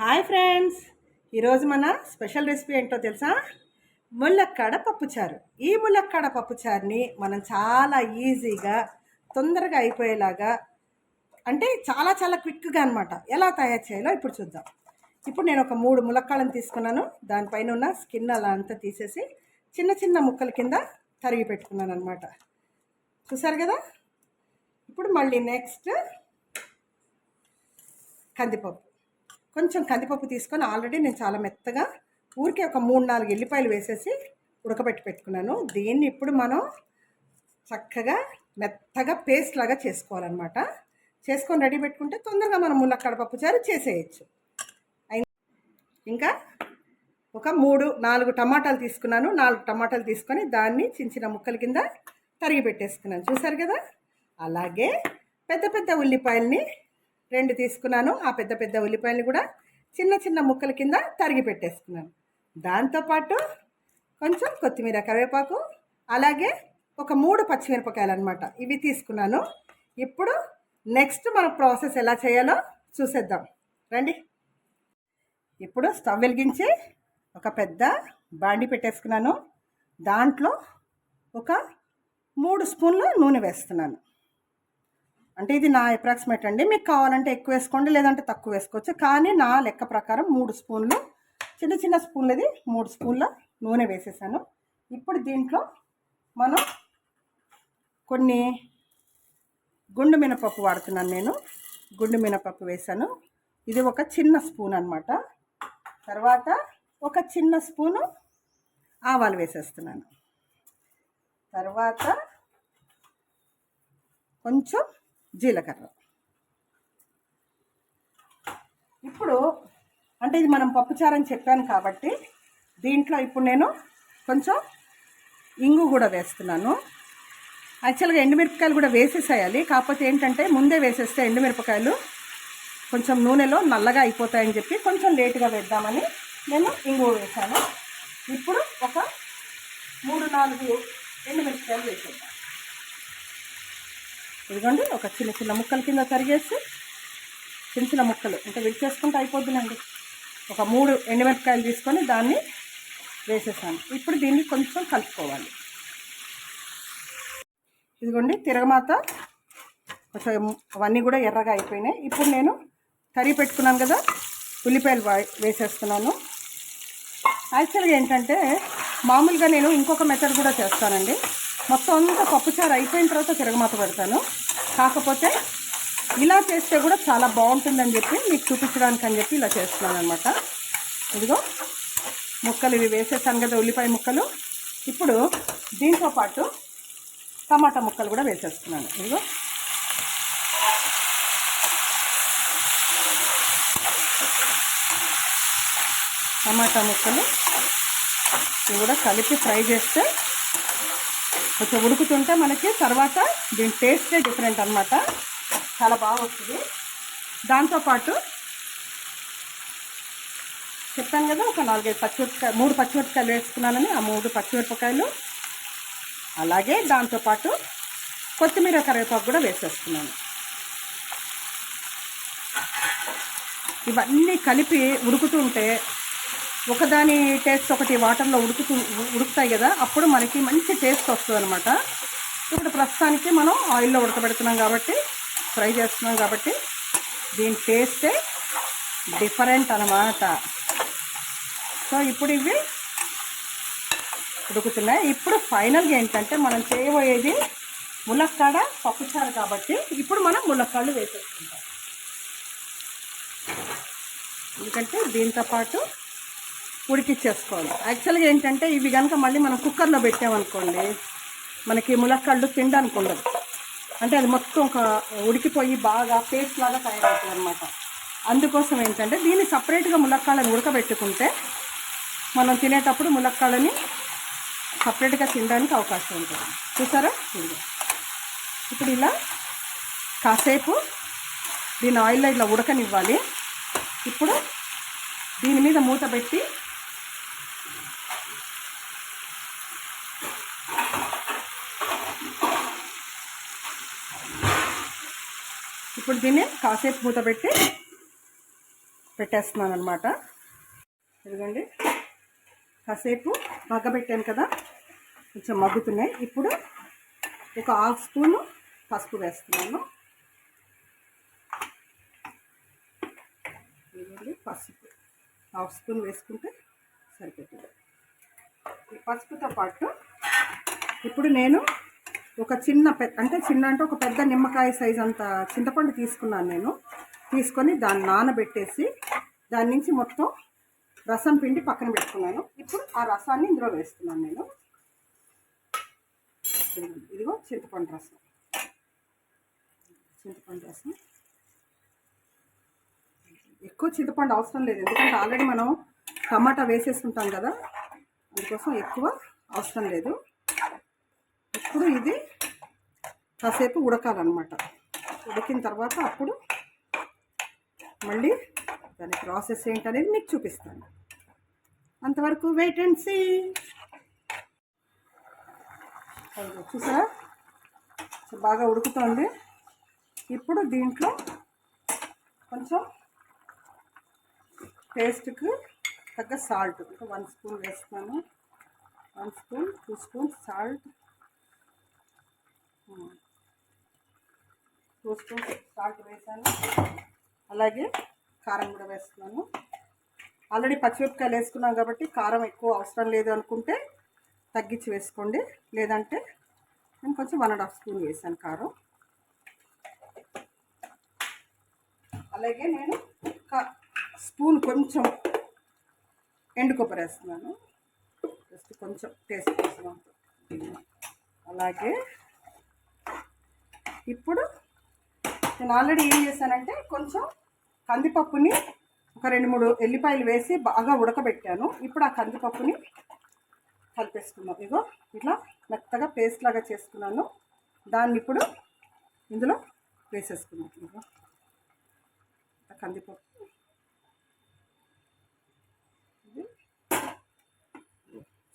Hi friends, ఈరోజు మన special recipe ఏంటో తెలుసా? ములక్కాడ పప్పుచారు. ఈ ములక్కాడ పప్పుచారుని మనం చాలా ఈజీగా తొందరగా అయిపోయేలాగా, అంటే చాలా చాలా క్విక్గా అనమాట ఎలా తయారు చేయాలో ఇప్పుడు చూద్దాం. ఇప్పుడు నేను ఒక 3 ములక్కాడలను తీసుకున్నాను. దానిపైన ఉన్న స్కిన్ అలా అంతా తీసేసి చిన్న చిన్న ముక్కల కింద తరిగి పెట్టుకున్నాను అనమాట. చూసారు కదా? ఇప్పుడు మళ్ళీ నెక్స్ట్ కందిపప్పు, కొంచెం కందిపప్పు తీసుకొని ఆల్రెడీ నేను చాలా మెత్తగా ఊరికే ఒక 3-4 ఎల్లిపాయలు వేసేసి ఉడకబెట్టి పెట్టుకున్నాను. దీన్ని ఇప్పుడు మనం చక్కగా మెత్తగా పేస్ట్ లాగా చేసుకోవాలన్నమాట. చేసుకొని రెడీ పెట్టుకుంటే తొందరగా మనం ములక్కాడ పప్పుచారు చేసేయచ్చు. ఇంకా ఒక 3-4 టమాటాలు తీసుకున్నాను. 4 టమాటాలు తీసుకొని దాన్ని చిన్న చిన్న ముక్కల కింద తరిగి పెట్టేసుకున్నాను. చూసారు కదా? అలాగే పెద్ద పెద్ద ఉల్లిపాయల్ని 2 తీసుకున్నాను. ఆ పెద్ద పెద్ద ఉల్లిపాయలు కూడా చిన్న చిన్న ముక్కల కింద తరిగి పెట్టేసుకున్నాను. దాంతోపాటు కొంచెం కొత్తిమీర, కరివేపాకు, అలాగే ఒక 3 పచ్చిమిరపకాయలు అనమాట, ఇవి తీసుకున్నాను. ఇప్పుడు నెక్స్ట్ మన ప్రాసెస్ ఎలా చేయాలో చూసేద్దాం రండి. ఇప్పుడు స్టవ్ వెలిగించి ఒక పెద్ద బాండి పెట్టేసుకున్నాను. దాంట్లో ఒక 3 స్పూన్లు నూనె వేస్తున్నాను. అంటే ఇది నా అప్రాక్సిమేట్ అండి, మీకు కావాలంటే ఎక్కువ వేసుకోండి, లేదంటే తక్కువ వేసుకోవచ్చు. కానీ నా లెక్క ప్రకారం 3 స్పూన్లు, చిన్న చిన్న స్పూన్లది 3 స్పూన్ల నూనె వేసేసాను. ఇప్పుడు దీంట్లో మనం కొన్ని గుండు మినపప్పు వాడుతున్నాను. నేను గుండు మినపప్పు వేసాను. ఇది ఒక చిన్న స్పూన్ అనమాట. తర్వాత ఒక చిన్న స్పూను ఆవాలు వేసేస్తున్నాను. తర్వాత కొంచెం జీలకర్ర. ఇప్పుడు అంటే ఇది మనం పప్పుచారు అని చెప్పాను కాబట్టి దీంట్లో ఇప్పుడు నేను కొంచెం ఇంగు కూడా వేస్తున్నాను. యాక్చువల్గా ఎండుమిరపకాయలు కూడా వేసేసేయాలి, కాకపోతే ఏంటంటే ముందే వేసేస్తే ఎండుమిరపకాయలు కొంచెం నూనెలో నల్లగా అయిపోతాయని చెప్పి కొంచెం లేటుగా వేద్దామని నేను ఇంగు వేసాను. ఇప్పుడు ఒక 3-4 ఎండుమిరపకాయలు వేసేద్దాం. ఇదిగోండి, ఒక చిన్న చిన్న ముక్కల కింద తరిగేసి చిన్న చిన్న ముక్కలు అంటే విడిచేసుకుంటే అయిపోద్దునండి. ఒక 3 ఎండుమిరపకాయలు తీసుకొని దాన్ని వేసేసాను. ఇప్పుడు దీన్ని కొంచెం కలుపుకోవాలి. ఇదిగోండి, తిరగమాత కొంచెం అవన్నీ కూడా ఎర్రగా అయిపోయినాయి. ఇప్పుడు నేను తరిగి పెట్టుకున్నాను కదా ఉల్లిపాయలు వేసేస్తున్నాను. యాక్చువల్గా ఏంటంటే మామూలుగా నేను ఇంకొక మెథడ్ కూడా చేస్తానండి. మొత్తం అంతా పప్పుచారు అయిపోయిన తర్వాత తిరగమాత పెడతాను. కాకపోతే ఇలా చేస్తే కూడా చాలా బాగుంటుందని చెప్పి మీకు చూపించడానికి అని చెప్పి ఇలా చేస్తున్నాను అనమాట. ఇదిగో ముక్కలు ఇవి వేసేసాను కదా, ఉల్లిపాయ ముక్కలు. ఇప్పుడు దీంతో పాటు టమాటా ముక్కలు కూడా వేసేస్తున్నాను. ఇదిగో టమాటా ముక్కలు ఇవి కూడా కలిపి ఫ్రై చేస్తే కొంచెం ఉడుకుతుంటే మనకి తర్వాత దీని టేస్టే డిఫరెంట్ అనమాట, చాలా బాగా వస్తుంది. దాంతోపాటు చెప్పాను కదా ఒక 4-5 పచ్చిమిరపకాయలు, 3 పచ్చిమిరపకాయలు వేసుకున్నానని, ఆ 3 పచ్చిమిరపకాయలు అలాగే దాంతోపాటు కొత్తిమీర, కరివేపాకు కూడా వేసేస్తున్నాను. ఇవన్నీ కలిపి ఉడుకుతుంటే ఒకదాని టేస్ట్ ఒకటి వాటర్లో ఉడుకుతాయి కదా, అప్పుడు మనకి మంచి టేస్ట్ వస్తుంది అనమాట. ఇప్పుడు ప్రస్తుతానికి మనం ఆయిల్లో ఉడకబెడుతున్నాం కాబట్టి, ఫ్రై చేస్తున్నాం కాబట్టి దీని టేస్టే డిఫరెంట్ అనమాట. సో ఇప్పుడు ఇవి ఉడుకుతున్నాయి. ఇప్పుడు ఫైనల్గా ఏంటంటే మనం చేయబోయేది ములక్కాడ పప్పుచారు కాబట్టి ఇప్పుడు మనం ములక్కాడలు వేసేసుకుంటాం. ఎందుకంటే దీంతో పాటు ఉడికిచ్చేసుకోవాలి. యాక్చువల్గా ఏంటంటే ఇవి కనుక మళ్ళీ మనం కుక్కర్లో పెట్టామనుకోండి, మనకి ములక్కాడలు తినడానికి ఉండదు. అంటే అది మొత్తం ఒక ఉడికిపోయి బాగా పేస్ట్ లాగా తయారవుతుంది అనమాట. అందుకోసం ఏంటంటే దీన్ని సపరేట్గా ములక్కాడని ఉడకబెట్టుకుంటే మనం తినేటప్పుడు ములక్కాడని సపరేట్గా తినడానికి అవకాశం ఉంటుంది. చూసారా? ఇప్పుడు ఇలా కాసేపు దీని ఆయిల్లో ఇలా ఉడకనివ్వాలి. ఇప్పుడు దీని మీద మూత పెట్టి ఇప్పుడు దీన్ని కాసేపు మూత పెట్టి పెట్టేస్తున్నాను అనమాట. ఇదిగోండి, కాసేపు మగ్గబెట్టాను కదా, కొంచెం మగ్గుతున్నాయి. ఇప్పుడు ఒక 1/2 స్పూను పసుపు వేస్తున్నాను. ఇదిగోండి, పసుపు 1/2 స్పూన్ వేసుకుంటే సరిపోతుంది. ఈ పసుపుతో పాటు ఇప్పుడు నేను ఒక చిన్న అంటే ఒక పెద్ద నిమ్మకాయ సైజ్ అంత చింతపండు తీసుకున్నాను. నేను తీసుకొని దాన్ని నానబెట్టేసి దాని నుంచి మొత్తం రసం పిండి పక్కన పెట్టుకున్నాను. ఇప్పుడు ఆ రసాన్ని ఇందులో వేస్తున్నాను నేను. ఇదిగో చింతపండు రసం. ఎక్కువ చింతపండు అవసరం లేదు, ఎందుకంటే ఆల్రెడీ మనం టమాటా వేసేసుకుంటాం కదా, అందుకోసం ఎక్కువ అవసరం లేదు. ఇప్పుడు ఇది కాసేపు ఉడకాలన్నమాట. ఉడికిన తర్వాత అప్పుడు మళ్ళీ దాని ప్రాసెస్ ఏంటనేది మీకు చూపిస్తాను. అంతవరకు వెయిట్ అండ్ సీ. చూసారా, బాగా ఉడుకుతుంది. ఇప్పుడు దీంట్లో కొంచెం టేస్ట్కి తగ్గ సాల్ట్, ఇంకా 1 స్పూన్ వేస్తున్నాను. 1 spoon, 2 spoons salt, 2 spoons salt వేసాను. అలాగే కారం కూడా వేస్తున్నాను. ఆల్రెడీ పచ్చిమిరపకాయలు వేసుకున్నాం కాబట్టి కారం ఎక్కువ అవసరం లేదు అనుకుంటే తగ్గించి వేసుకోండి, లేదంటే నేను కొంచెం 1.5 స్పూన్ వేసాను కారం. అలాగే నేను ఒక స్పూన్ కొంచెం ఎండు కొబ్బరి వేస్తున్నాను, జస్ట్ కొంచెం టేస్ట్ కోసం. అలాగే ఇప్పుడు నేను ఆల్రెడీ ఏం చేశానంటే కొంచెం కందిపప్పుని ఒక 2-3 ఎల్లిపాయలు వేసి బాగా ఉడకబెట్టాను. ఇప్పుడు ఆ కందిపప్పుని కలిపేసుకున్నాం. ఇగో ఇట్లా మెత్తగా పేస్ట్ లాగా చేసుకున్నాను. దాన్ని ఇప్పుడు ఇందులో వేసేసుకున్నాం. ఇగో కందిపప్పు ఇది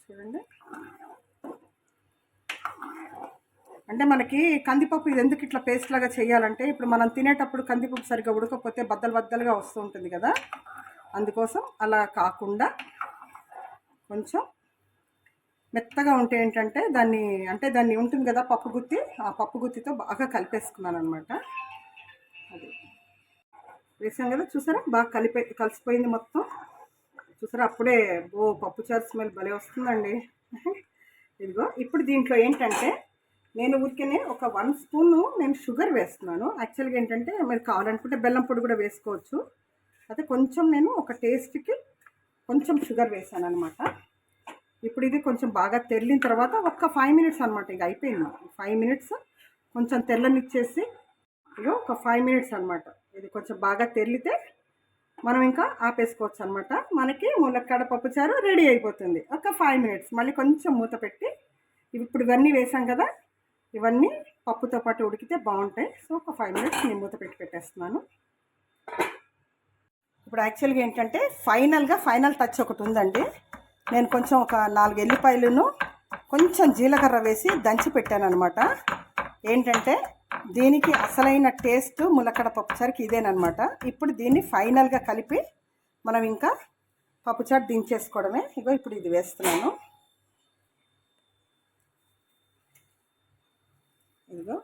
చూడండి. అంటే మనకి కందిపప్పు ఇది ఎందుకు ఇట్లా పేస్ట్ లాగా చేయాలంటే, ఇప్పుడు మనం తినేటప్పుడు కందిపప్పు సరిగ్గా ఉడకపోతే బద్దలుగా వస్తూ ఉంటుంది కదా, అందుకోసం అలా కాకుండా కొంచెం మెత్తగా ఉంటే ఏంటంటే దాన్ని ఉంటుంది కదా పప్పు గుత్తి, ఆ పప్పు గుత్తితో బాగా కలిపేసుకున్నాను అనమాట. అది వేసాం కదా, చూసారా బాగా కలిసిపోయింది మొత్తం. చూసారా, అప్పుడే పప్పుచారు స్మెల్ భలే వస్తుందండి. ఇదిగో ఇప్పుడు దీంట్లో ఏంటంటే నేను ఊరికేనే ఒక 1 స్పూను నేను షుగర్ వేస్తున్నాను. యాక్చువల్గా ఏంటంటే మీరు కావాలనుకుంటే బెల్లం పొడి కూడా వేసుకోవచ్చు. అయితే కొంచెం నేను ఒక టేస్ట్కి కొంచెం షుగర్ వేసాను అనమాట. ఇప్పుడు ఇది కొంచెం బాగా తెల్లిన తర్వాత ఒక 5 మినిట్స్ అనమాట, ఇక అయిపోయింది. 5 మినిట్స్ కొంచెం తెల్లనిచ్చేసి ఇక ఒక 5 మినిట్స్ అనమాట. ఇది కొంచెం బాగా తెల్లితే మనం ఇంకా ఆపేసుకోవచ్చు అనమాట. మనకి ములక్కాడ పప్పుచారు రెడీ అయిపోతుంది. ఒక 5 మినిట్స్ మళ్ళీ కొంచెం మూత పెట్టి, ఇప్పుడు ఇవన్నీ వేసాం కదా, ఇవన్నీ పప్పుతో పాటు ఉడికితే బాగుంటాయి. సో ఒక 5 మినిట్స్ నేను మూత పెట్టేస్తున్నాను. ఇప్పుడు యాక్చువల్గా ఏంటంటే ఫైనల్ టచ్ ఒకటి ఉందండి. నేను కొంచెం ఒక 4 ఎల్లిపాయలను కొంచెం జీలకర్ర వేసి దంచి పెట్టాను అనమాట. ఏంటంటే దీనికి అసలైన టేస్ట్ ములక్కడ పప్పుచారుకి ఇదేనమాట. ఇప్పుడు దీన్ని ఫైనల్గా కలిపి మనం ఇంకా పప్పుచారు దించేసుకోవడమే. ఇగో ఇప్పుడు ఇది వేస్తున్నాను. ఇదిగో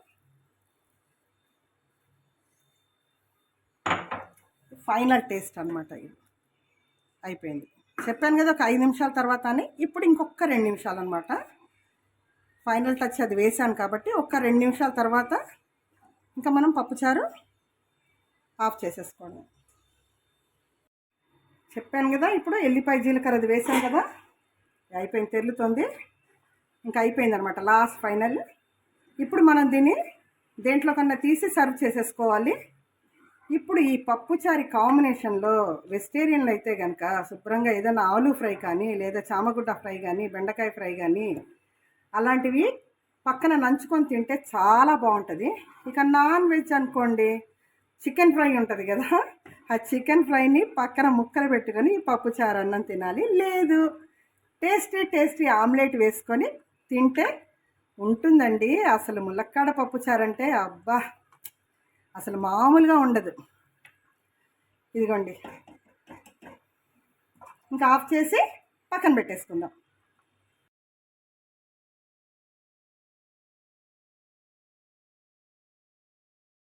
ఫైనల్ టేస్ట్ అనమాట. ఇది అయిపోయింది. చెప్పాను కదా ఒక 5 నిమిషాల తర్వాత అని. ఇప్పుడు ఇంకొక 2 నిమిషాలు అనమాట. ఫైనల్ టచ్ అది వేసాను కాబట్టి ఒక 2 నిమిషాల తర్వాత ఇంకా మనం పప్పుచారు ఆఫ్ చేసేసుకోండి. చెప్పాను కదా, ఇప్పుడు ఎల్లిపాయ జీలకర్ర అది వేసాను కదా, అయిపోయింది, తెల్లుతుంది, ఇంకా అయిపోయింది అనమాట. Last final. ఇప్పుడు మనం దీన్ని దేంట్లో కన్నా తీసి సర్వ్ చేసేసుకోవాలి. ఇప్పుడు ఈ పప్పుచారి కాంబినేషన్లో వెజిటేరియన్లు అయితే కనుక శుభ్రంగా ఏదైనా ఆలు ఫ్రై కానీ, లేదా చామగుడ్డ ఫ్రై కానీ, బెండకాయ ఫ్రై కానీ అలాంటివి పక్కన నంచుకొని తింటే చాలా బాగుంటుంది. ఇక నాన్ వెజ్ అనుకోండి, చికెన్ ఫ్రై ఉంటుంది కదా, ఆ చికెన్ ఫ్రైని పక్కన ముక్కలు పెట్టుకొని పప్పుచారు అన్నం తినాలి. లేదు టేస్టీ ఆమ్లెట్ వేసుకొని తింటే ఉంటుందండి. అసలు ములక్కాడ పప్పుచారు అంటే అబ్బా అసలు మామూలుగా ఉండదు. ఇదిగోండి ఇంకా ఆఫ్ చేసి పక్కన పెట్టేసుకుందాం.